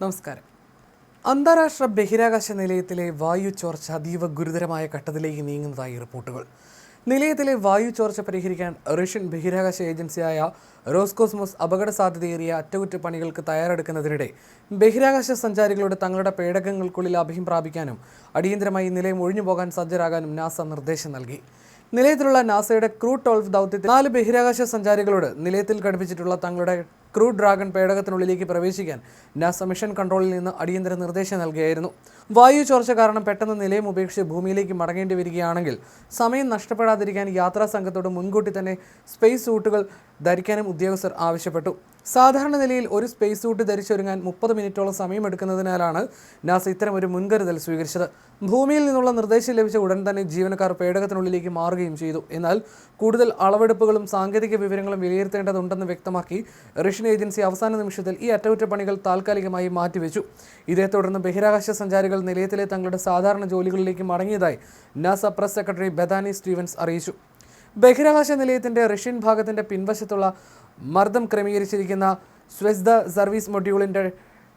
നമസ്കാരം. അന്താരാഷ്ട്ര ബഹിരാകാശ നിലയത്തിലെ വായു ചോർച്ച അതീവ ഗുരുതരമായ ഘട്ടത്തിലേക്ക് നീങ്ങുന്നതായി റിപ്പോർട്ടുകൾ. നിലയത്തിലെ വായു ചോർച്ച പരിഹരിക്കാൻ റഷ്യൻ ബഹിരാകാശ ഏജൻസിയായ റോസ്കോസ്മോസ് അപകട സാധ്യതയേറിയ അറ്റകുറ്റപ്പണികൾക്ക് തയ്യാറെടുക്കുന്നതിനിടെ ബഹിരാകാശ സഞ്ചാരികളോട് തങ്ങളുടെ പേടകങ്ങൾക്കുള്ളിൽ അഭയം പ്രാപിക്കാനും അടിയന്തരമായി നിലയം ഒഴിഞ്ഞുപോകാൻ സജ്ജരാകാനും നാസ നിർദ്ദേശം നൽകി. നിലയത്തിലുള്ള നാസയുടെ ക്രൂ 12 ദൗത്യത്തിൽ 4 ബഹിരാകാശ സഞ്ചാരികളോട് നിലയത്തിൽ ഘടിപ്പിച്ചിട്ടുള്ള തങ്ങളുടെ ക്രൂ ഡ്രാഗൺ പേടകത്തിനുള്ളിലേക്ക് പ്രവേശിക്കാൻ നാസ മിഷൻ കൺട്രോളിൽ നിന്ന് അടിയന്തര നിർദ്ദേശം നൽകുകയായിരുന്നു. വായു ചോർച്ച കാരണം പെട്ടെന്ന് നിലയം ഉപേക്ഷിച്ച് ഭൂമിയിലേക്ക് മടങ്ങേണ്ടി വരികയാണെങ്കിൽ സമയം നഷ്ടപ്പെടാതിരിക്കാൻ യാത്രാ സംഘത്തോട് മുൻകൂട്ടി തന്നെ സ്പേസ് സൂട്ടുകൾ ധരിക്കാനും ഉദ്യോഗസ്ഥർ ആവശ്യപ്പെട്ടു. സാധാരണ നിലയിൽ ഒരു സ്പേസ് സൂട്ട് ധരിച്ചൊരുങ്ങാൻ 30 മിനിറ്റോളം സമയമെടുക്കുന്നതിനാലാണ് നാസ ഇത്തരം ഒരു മുൻകരുതൽ സ്വീകരിച്ചത്. ഭൂമിയിൽ നിന്നുള്ള നിർദ്ദേശം ലഭിച്ച ഉടൻ തന്നെ ജീവനക്കാർ പേടകത്തിനുള്ളിലേക്ക് മാറുകയും ചെയ്തു. എന്നാൽ കൂടുതൽ അളവെടുപ്പുകളും സാങ്കേതിക വിവരങ്ങളും വിലയിരുത്തേണ്ടതുണ്ടെന്ന് വ്യക്തമാക്കി റഷ്യൻ ഏജൻസി അവസാന നിമിഷത്തിൽ ഈ അറ്റകുറ്റപ്പണികൾ താൽക്കാലികമായി മാറ്റിവെച്ചു. ഇതേ തുടർന്ന് ബഹിരാകാശ സഞ്ചാരികൾ നിലയത്തിലെ തങ്ങളുടെ സാധാരണ ജോലികളിലേക്ക് മടങ്ങിയതായി NASA press secretary Bethany Stevens അറിയിച്ചു. ബഹിരാകാശ നിലയത്തിന്റെ റഷ്യൻ ഭാഗത്തിന്റെ പിൻവശത്തുള്ള മർദ്ദം ക്രമീകരിച്ചിരിക്കുന്ന സ്വെസ്ദ സർവീസ് മൊഡ്യൂളിന്റെ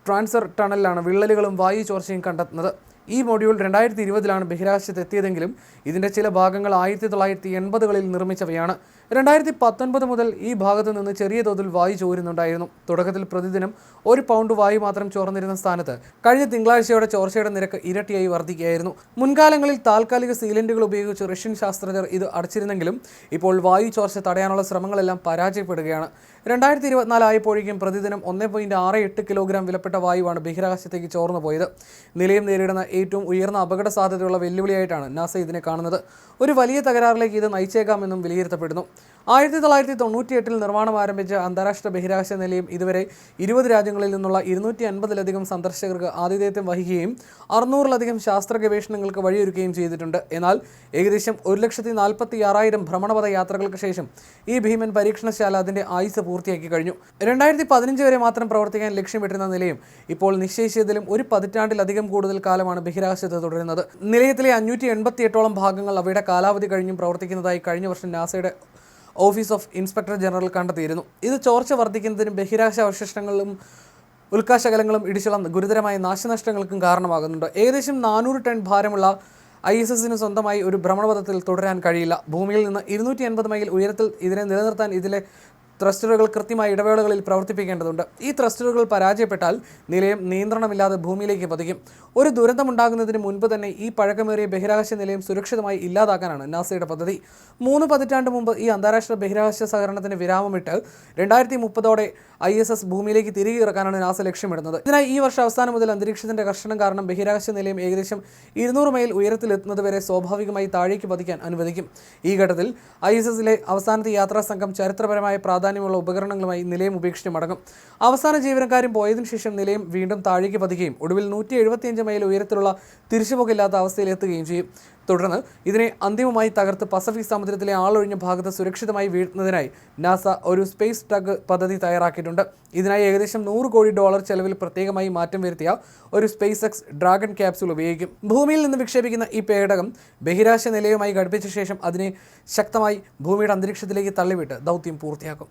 ട്രാൻസ്ഫർ ടണലിലാണ് വിള്ളലുകളും വായു ചോർച്ചയും കണ്ടെത്തുന്നത്. ഈ മൊഡ്യൂൾ 2020 ബഹിരാകാശത്തെത്തിയതെങ്കിലും ഇതിൻ്റെ ചില ഭാഗങ്ങൾ 1980കളിൽ നിർമ്മിച്ചവയാണ്. 2019 മുതൽ ഈ ഭാഗത്തു നിന്ന് ചെറിയ തോതിൽ വായു ചോരുന്നുണ്ടായിരുന്നു. തുടക്കത്തിൽ പ്രതിദിനം 1 പൗണ്ട് വായു മാത്രം ചോർന്നിരുന്ന സ്ഥാനത്ത് കഴിഞ്ഞ തിങ്കളാഴ്ചയോടെ ചോർച്ചയുടെ നിരക്ക് ഇരട്ടിയായി വർദ്ധിക്കുകയായിരുന്നു. മുൻകാലങ്ങളിൽ താൽക്കാലിക സീലന്റുകൾ ഉപയോഗിച്ച് റഷ്യൻ ശാസ്ത്രജ്ഞർ ഇത് അടച്ചിരുന്നെങ്കിലും ഇപ്പോൾ വായു ചോർച്ച തടയാനുള്ള ശ്രമങ്ങളെല്ലാം പരാജയപ്പെടുകയാണ്. 2024 ആയപ്പോഴേക്കും പ്രതിദിനം 1.68 കിലോഗ്രാം വിലപ്പെട്ട വായുവാണ് ബഹിരാകാശത്തേക്ക് ചോർന്നു പോയത്. നിലയം നേരിടുന്ന ഏറ്റവും ഉയർന്ന അപകട സാധ്യതയുള്ള വെല്ലുവിളിയായിട്ടാണ് നാസ ഇതിനെ കാണുന്നത്. ഒരു വലിയ തകരാറിലേക്ക് ഇത് നയിച്ചേക്കാമെന്നും വിലയിരുത്തപ്പെടുന്നു. 1998 നിർമ്മാണം ആരംഭിച്ച അന്താരാഷ്ട്ര ബഹിരാകാശ നിലയം ഇതുവരെ 20 രാജ്യങ്ങളിൽ നിന്നുള്ള 250-ലധികം സന്ദർശകർക്ക് ആതിഥേയത്വം വഹിക്കുകയും 600-ലധികം ശാസ്ത്ര ഗവേഷണങ്ങൾക്ക് വഴിയൊരുക്കുകയും ചെയ്തിട്ടുണ്ട്. എന്നാൽ ഏകദേശം 1,46,000 ഭ്രമണപഥ യാത്രകൾക്ക് ശേഷം ഈ ഭീമൻ പരീക്ഷണശാല അതിന്റെ ആയുസ് പൂർത്തിയാക്കി കഴിഞ്ഞു. 2015 വരെ മാത്രം പ്രവർത്തിക്കാൻ ലക്ഷ്യമിട്ടിരുന്ന നിലയം ഇപ്പോൾ നിശ്ചയിച്ചതിലും ഒരു പതിറ്റാണ്ടിലധികം കൂടുതൽ കാലമാണ് ബഹിരാകാശത്ത് തുടരുന്നത്. നിലയത്തിലെ 588ഓളം ഭാഗങ്ങൾ അവയുടെ കാലാവധി കഴിഞ്ഞും പ്രവർത്തിക്കുന്നതായി കഴിഞ്ഞ വർഷം നാസയുടെ ഓഫീസ് ഓഫ് ഇൻസ്പെക്ടർ ജനറൽ കണ്ടെത്തിയിരുന്നു. ഇത് ചോർച്ച വർദ്ധിക്കുന്നതിനും ബഹിരാകാശ അവശിഷ്ടങ്ങളും ഉൽക്കാശകലങ്ങളും ഇടിച്ചുള്ള ഗുരുതരമായ നാശനഷ്ടങ്ങൾക്കും കാരണമാകുന്നുണ്ട്. ഏകദേശം 400 ടൺ ഭാരമുള്ള ISSന് സ്വന്തമായി ഒരു ഭ്രമണപഥത്തിൽ തുടരാൻ കഴിയില്ല. ഭൂമിയിൽ നിന്ന് 280 മൈൽ ഉയരത്തിൽ ഇതിനെ നിലനിർത്താൻ ഇതിലെ ത്രസ്റ്ററുകൾ കൃത്യമായ ഇടവേളകളിൽ പ്രവർത്തിപ്പിക്കേണ്ടതുണ്ട്. ഈ ത്രസ്റ്ററുകൾ പരാജയപ്പെട്ടാൽ നിലയം നിയന്ത്രണമില്ലാതെ ഭൂമിയിലേക്ക് പതിക്കും. ഒരു ദുരന്തമുണ്ടാകുന്നതിന് മുൻപ് തന്നെ ഈ പഴക്കമേറിയ ബഹിരാകാശ നിലയം സുരക്ഷിതമായി ഇല്ലാതാക്കാനാണ് നാസയുടെ പദ്ധതി. 3 പതിറ്റാണ്ട് മുമ്പ് ഈ അന്താരാഷ്ട്ര ബഹിരാകാശ സഹകരണത്തിന് വിരാമമിട്ട് 2030ഓടെ ISS ഭൂമിയിലേക്ക് തിരികെ ഇറക്കാനാണ് നാസ ലക്ഷ്യമിടുന്നത്. ഇതിനായി ഈ വർഷം അവസാനം മുതൽ അന്തരീക്ഷത്തിന്റെ കർഷണം കാരണം ബഹിരാകാശ നിലയം ഏകദേശം 200 മൈൽ ഉയരത്തിലെത്തുന്നതുവരെ സ്വാഭാവികമായി താഴേക്ക് പതിക്കാൻ അനുവദിക്കും. ഈ ഘട്ടത്തിൽ ISSലെ അവസാനത്തെ യാത്രാ സംഘം ചരിത്രപരമായ പ്രാധാന്യമുള്ള ഉപകരണങ്ങളുമായി നിലയം ഉപേക്ഷിച്ച് മടങ്ങും. അവസാന ജീവനക്കാരും പോയതിനു ശേഷം നിലയം വീണ്ടും താഴേക്ക് പതിക്കുകയും ഒടുവിൽ 175 മൈൽ ഉയരത്തിലുള്ള തിരിച്ചുപോകില്ലാത്ത അവസ്ഥയിലെത്തുകയും ചെയ്യും. തുടർന്ന് ഇതിനെ അന്തിമമായി തകർത്ത് പസഫിക് സമുദ്രത്തിലെ ആളൊഴിഞ്ഞ ഭാഗത്ത് സുരക്ഷിതമായി വീഴ്ത്തുന്നതിനായി നാസ ഒരു സ്പേസ് ടഗ് പദ്ധതി തയ്യാറാക്കിയിട്ടുണ്ട്. ഇതിനായി ഏകദേശം $100 കോടി ചെലവിൽ പ്രത്യേകമായി മാറ്റം വരുത്തിയ ഒരു സ്പേസ് എക്സ് ഡ്രാഗൺ ക്യാപ്സ്യൂൾ ഉപയോഗിക്കും. ഭൂമിയിൽ നിന്ന് വിക്ഷേപിക്കുന്ന ഈ പേടകം ബഹിരാകാശ നിലയവുമായി ഘടിപ്പിച്ച ശേഷം അതിനെ ശക്തമായി ഭൂമിയുടെ അന്തരീക്ഷത്തിലേക്ക് തള്ളിവിട്ട് ദൗത്യം പൂർത്തിയാക്കും.